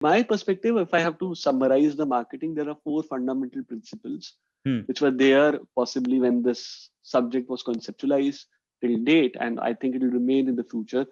My perspective, if I have to summarize the marketing, there are four fundamental principles which were there possibly when this subject was conceptualized till date, and I think it will remain in the future.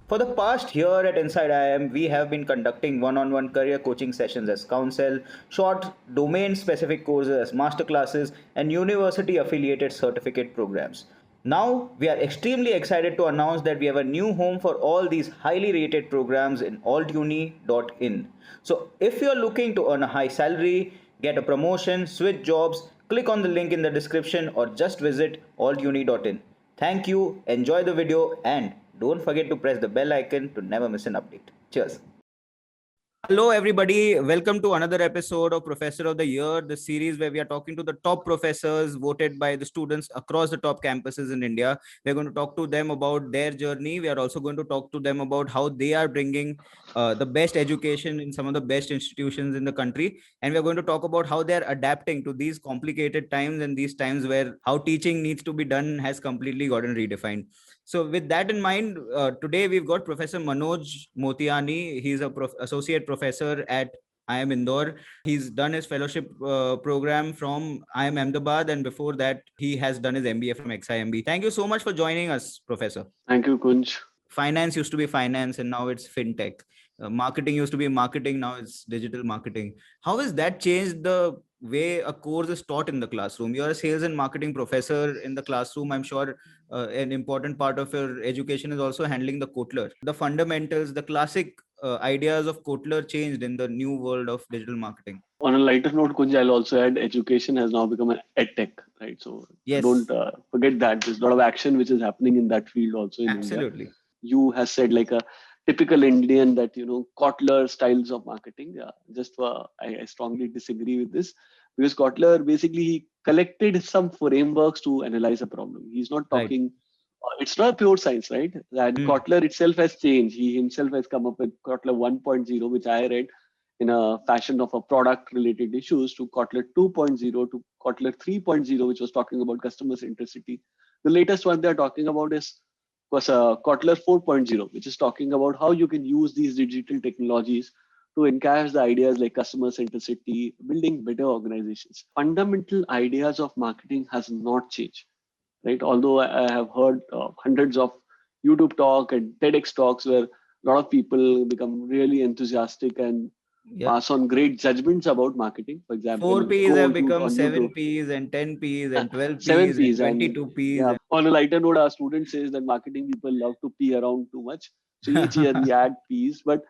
For the past year at Inside IIM, we have been conducting one-on-one career coaching sessions as counsel, short domain-specific courses as masterclasses, and university-affiliated certificate programs. Now, we are extremely excited to announce that we have a new home for all these highly rated programs in altuni.in. So, if you are looking to earn a high salary, get a promotion, switch jobs, click on the link in the description or just visit altuni.in. Thank you, enjoy the video, and don't forget to press the bell icon to never miss an update. Cheers. Hello, everybody. Welcome to another episode of Professor of the Year, the series where we are talking to the top professors voted by the students across the top campuses in India. We're going to talk to them about their journey. We are also going to talk to them about how they are bringing the best education in some of the best institutions in the country. And we're going to talk about how they're adapting to these complicated times and these times where how teaching needs to be done has completely gotten redefined. So with that in mind, today we've got Professor Manoj Motiani. He's a associate professor at IIM Indore. He's done his fellowship program from IIM Ahmedabad, and before that, he has done his MBA from XIMB. Thank you so much for joining us, Professor. Thank you, Kunj. Finance used to be finance, and now it's fintech. Marketing used to be marketing, now it's digital marketing. How has that changed the way a course is taught in the classroom? You're a sales and marketing professor in the classroom. I'm sure an important part of your education is also handling the Kotler. The fundamentals, the classic ideas of Kotler changed in the new world of digital marketing. On a lighter note, Kunj, I'll also add education has now become an edtech, right? So yes, don't forget that there's a lot of action which is happening in that field also in absolutely. India. You have said like a typical Indian that, Kotler styles of marketing. Yeah, I strongly disagree with this because Kotler basically he collected some frameworks to analyze a problem. He's not talking, it's not pure science, right? And Kotler itself has changed. He himself has come up with Kotler 1.0, which I read in a fashion of a product related issues, to Kotler 2.0 to Kotler 3.0, which was talking about customer centricity. The latest one they're talking about was Kotler 4.0, which is talking about how you can use these digital technologies to encash the ideas like customer centricity, building better organizations. Fundamental ideas of marketing has not changed, right? Although I have heard hundreds of YouTube talk and TEDx talks where a lot of people become really enthusiastic and pass on great judgments about marketing. For example, 4 Ps have become 7 Ps and 10 Ps and 12 Ps 7 and Ps 22 Ps. Yeah, on a lighter note, our student says that marketing people love to pee around too much. So each year we add Ps. But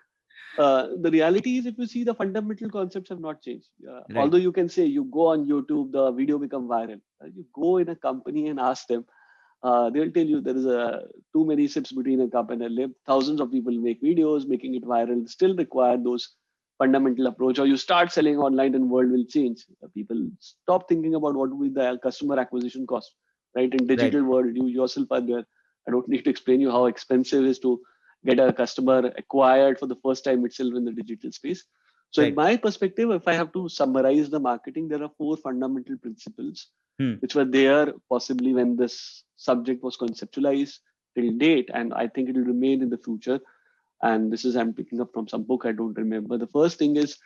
the reality is, if you see, the fundamental concepts have not changed. Right. Although you can say you go on YouTube, the video become viral. You go in a company and ask them, they'll tell you there is too many sips between a cup and a lip. Thousands of people make videos, making it viral, still require those fundamental approach. Or you start selling online and world will change. People stop thinking about what will be the customer acquisition cost, right? In digital world, you yourself are there. I don't need to explain you how expensive it is to get a customer acquired for the first time itself in the digital space. So in my perspective, if I have to summarize the marketing, there are four fundamental principles which were there possibly when this subject was conceptualized till date, and I think it will remain in the future. And this is, I'm picking up from some book, I don't remember. The first thing is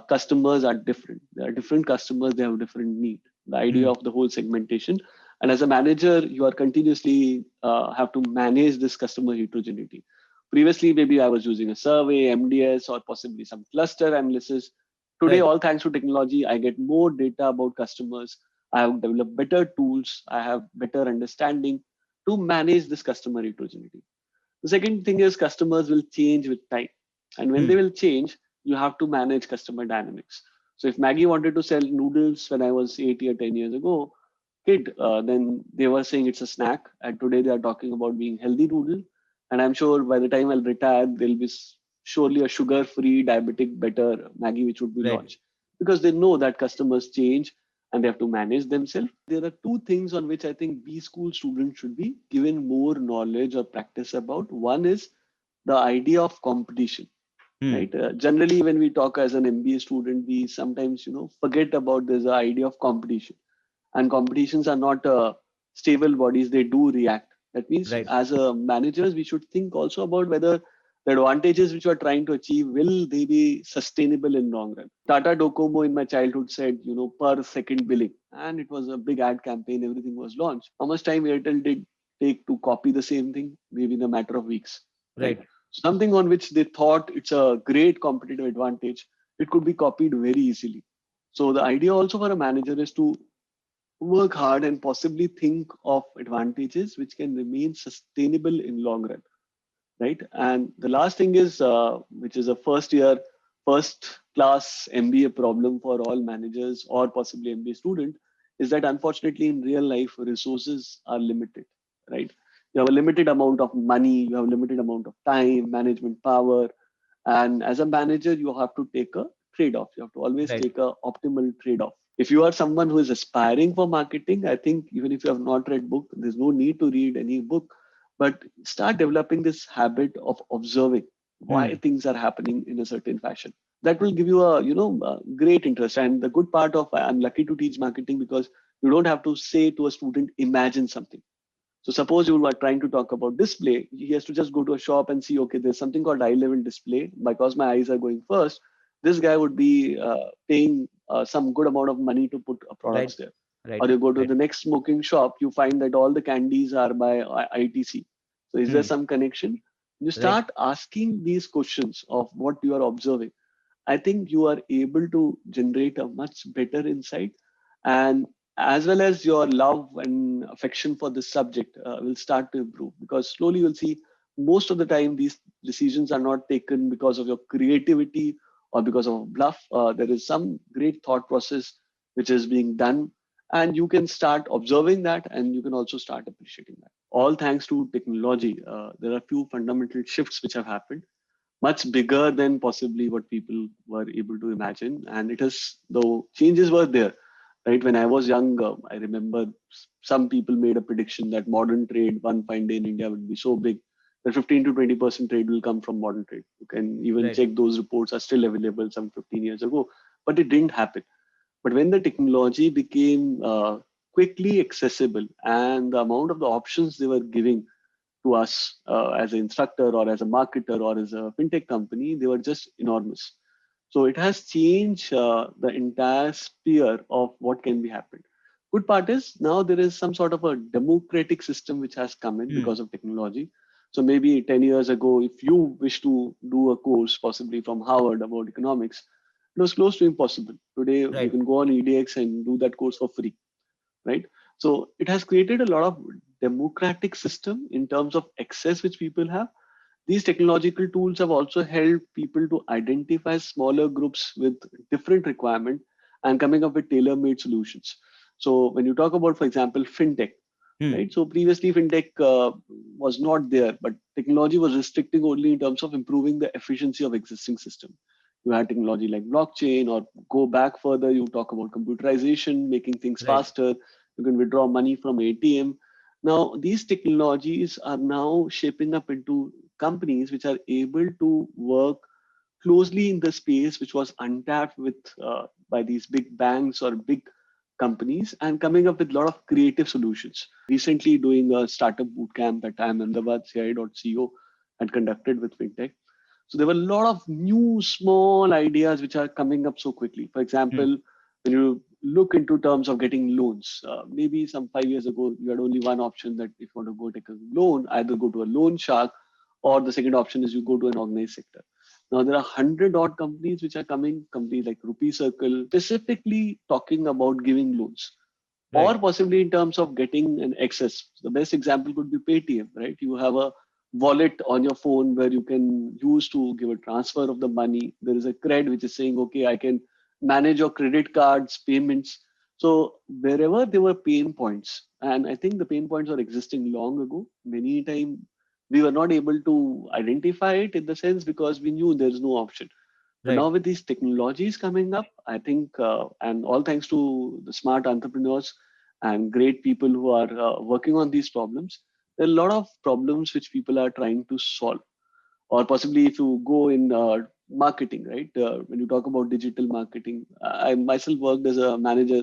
customers are different. There are different customers, they have different need. The idea of the whole segmentation. And as a manager, you are continuously have to manage this customer heterogeneity. Previously, maybe I was using a survey, MDS, or possibly some cluster analysis. Today, all thanks to technology, I get more data about customers. I have developed better tools. I have better understanding to manage this customer heterogeneity. The second thing is customers will change with time. And when they will change, you have to manage customer dynamics. So if Maggie wanted to sell noodles when I was 8 or 10 years ago, then they were saying it's a snack. And today they are talking about being healthy noodle. And I'm sure by the time I'll retire, there'll be surely a sugar-free, diabetic, better Maggie which would be launched. Because they know that customers change and they have to manage themselves. There are two things on which I think B school students should be given more knowledge or practice about. One is the idea of competition, Hmm. right? Generally, when we talk as an MBA student, we sometimes, forget about this idea of competition. And competitions are not stable bodies; they do react. That means, Right. as a managers, we should think also about whether the advantages which we are trying to achieve will they be sustainable in long run. Tata Docomo in my childhood said, per second billing, and it was a big ad campaign. Everything was launched. How much time Airtel did take to copy the same thing? Maybe in a matter of weeks, right? Right. Something on which they thought it's a great competitive advantage, it could be copied very easily. So the idea also for a manager is to work hard and possibly think of advantages which can remain sustainable in long run, right? And the last thing is, which is a first class MBA problem for all managers or possibly MBA student, is that unfortunately in real life resources are limited, right? You have a limited amount of money, you have a limited amount of time, management power, and as a manager, you have to take a trade-off. You have to always Right. take a optimal trade-off. If you are someone who is aspiring for marketing, I think even if you have not read book, there's no need to read any book, but start developing this habit of observing why Hmm. things are happening in a certain fashion. That will give you a great interest. And the good part of I'm lucky to teach marketing because you don't have to say to a student, imagine something. So suppose you are trying to talk about display, he has to just go to a shop and see, okay, there's something called eye level display. Because my eyes are going first, this guy would be paying some good amount of money to put Right. products there. Or Right. you go to Right. the next smoking shop, you find that all the candies are by ITC. So is there Hmm. some connection? You Right. start asking these questions of what you are observing. I think you are able to generate a much better insight, and as well as your love and affection for this subject will start to improve, because slowly you'll see most of the time these decisions are not taken because of your creativity or because of bluff. There is some great thought process which is being done, and you can start observing that, and you can also start appreciating that. All thanks to technology. There are few fundamental shifts which have happened, much bigger than possibly what people were able to imagine. And it is, though changes were there, right? When I was young, I remember some people made a prediction that modern trade one fine day in India would be so big that 15 to 20% trade will come from modern trade. You can even Right. check, those reports are still available some 15 years ago, but it didn't happen. But when the technology became quickly accessible and the amount of the options they were giving to us as an instructor or as a marketer or as a fintech company, they were just enormous. So it has changed the entire sphere of what can be happened. Good part is now there is some sort of a democratic system which has come in Hmm. because of technology. So maybe 10 years ago, if you wish to do a course, possibly from Harvard about economics, it was close to impossible. Today, you Right. can go on EDX and do that course for free, right? So it has created a lot of democratic system in terms of access which people have. These technological tools have also helped people to identify smaller groups with different requirement and coming up with tailor-made solutions. So when you talk about, for example, fintech, Hmm. right? So previously fintech was not there, but technology was restricting only in terms of improving the efficiency of existing system. You had technology like blockchain, or go back further, you talk about computerization, making things Right. faster. You can withdraw money from ATM. Now, these technologies are now shaping up into companies which are able to work closely in the space which was untapped with by these big banks or big companies, and coming up with a lot of creative solutions. Recently, doing a startup bootcamp at IIM Ahmedabad, CI.co had conducted with fintech. So there were a lot of new small ideas which are coming up so quickly. For Hmm. example, when you look into terms of getting loans, maybe some 5 years ago, you had only one option, that if you want to go take a loan, either go to a loan shark, or the second option is you go to an organized sector. Now there are 100 odd companies which are coming, companies like Rupee Circle, specifically talking about giving loans, or Right. possibly in terms of getting an access. The best example could be Paytm, right? You have a wallet on your phone where you can use to give a transfer of the money. There is a cred which is saying, okay, I can manage your credit cards, payments. So wherever there were pain points, and I think the pain points were existing long ago, many times we were not able to identify it in the sense because we knew there's no option. But Right. now with these technologies coming up, I think, and all thanks to the smart entrepreneurs and great people who are working on these problems, there are a lot of problems which people are trying to solve. or possibly if you go in marketing, right? When you talk about digital marketing, I myself worked as a manager.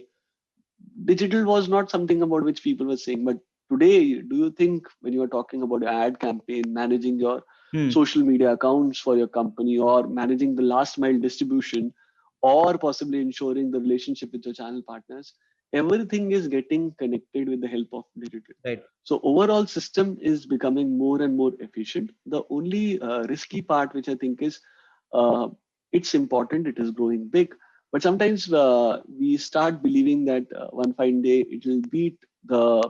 Digital was not something about which people were saying, but today, do you think when you are talking about your ad campaign, managing your Hmm. social media accounts for your company, or managing the last mile distribution, or possibly ensuring the relationship with your channel partners, everything is getting connected with the help of digital. Right. So overall system is becoming more and more efficient. The only risky part, which I think is, uh, it's important, it is growing big, but sometimes we start believing that one fine day it will beat the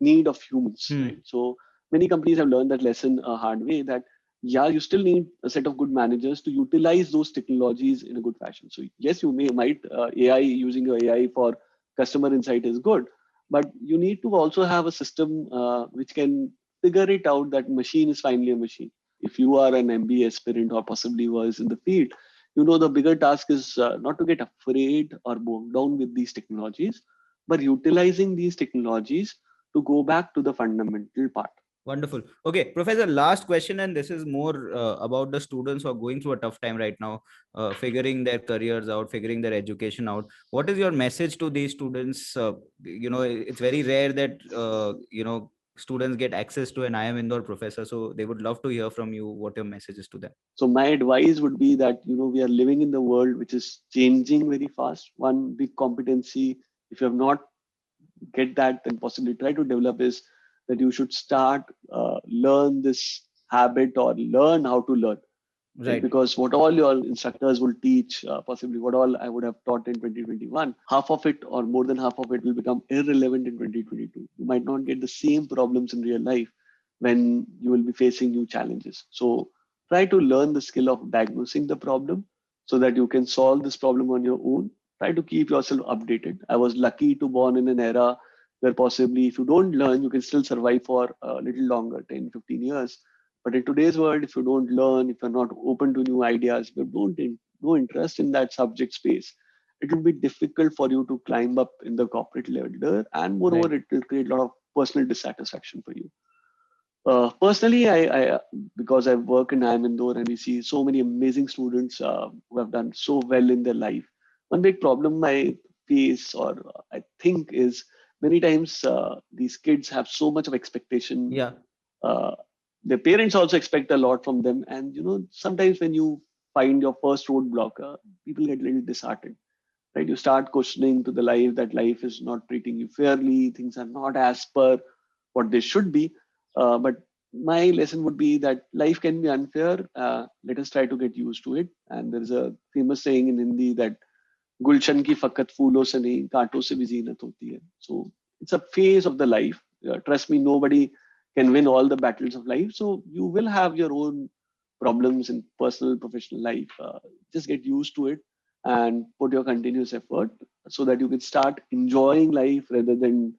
need of humans, Hmm. right? So many companies have learned that lesson a hard way, that yeah, you still need a set of good managers to utilize those technologies in a good fashion. So yes, you might AI, using your AI for customer insight is good, but you need to also have a system which can figure it out that machine is finally a machine. If you are an MBA aspirant or possibly was in the field, you know the bigger task is not to get afraid or bogged down with these technologies, but utilizing these technologies to go back to the fundamental part. Wonderful. Okay, Professor, last question, and this is more about the students who are going through a tough time right now, figuring their careers out, figuring their education out. What is your message to these students? It's very rare that students get access to an IIM Indore professor, so they would love to hear from you what your message is to them. So my advice would be that we are living in the world which is changing very fast. One big competency, if you have not get that, then possibly try to develop, is that you should start learn this habit or learn how to learn, right? Right. Because what all your instructors will teach, possibly what all I would have taught in 2021, half of it or more than half of it will become irrelevant in 2022. You might not get the same problems in real life when you will be facing new challenges. So try to learn the skill of diagnosing the problem so that you can solve this problem on your own. Try to keep yourself updated. I was lucky to born in an era where possibly if you don't learn, you can still survive for a little longer, 10, 15 years. But in today's world, if you don't learn, if you're not open to new ideas, if you don't no interest in that subject space, it will be difficult for you to climb up in the corporate ladder, and Right. moreover, it will create a lot of personal dissatisfaction for you. Personally, I because I work in IIM Indore and we see so many amazing students who have done so well in their life. One big problem I face, or I think, is many times these kids have so much of expectation. Yeah. uh, their parents also expect a lot from them, and sometimes when you find your first roadblock, people get a little disheartened, right? You start questioning to the life, that life is not treating you fairly, things are not as per what they should be. But my lesson would be that life can be unfair. Let us try to get used to it. And there is a famous saying in Hindi that गुलशन की फकत फूलों से नहीं कांटों से भी जीनत होती है. So it's a phase of the life. Trust me, nobody can win all the battles of life. So you will have your own problems in personal, professional life. Just get used to it and put your continuous effort so that you can start enjoying life rather than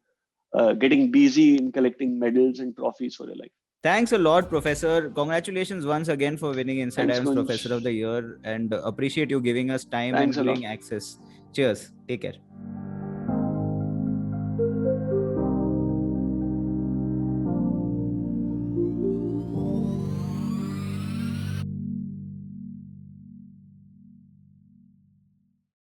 getting busy in collecting medals and trophies for your life. Thanks a lot, Professor. Congratulations once again for winning Inside Thanks, IIM's Professor of Kunj. the Year, and appreciate you giving us time and Thanks a lot. giving access. Cheers. Take care.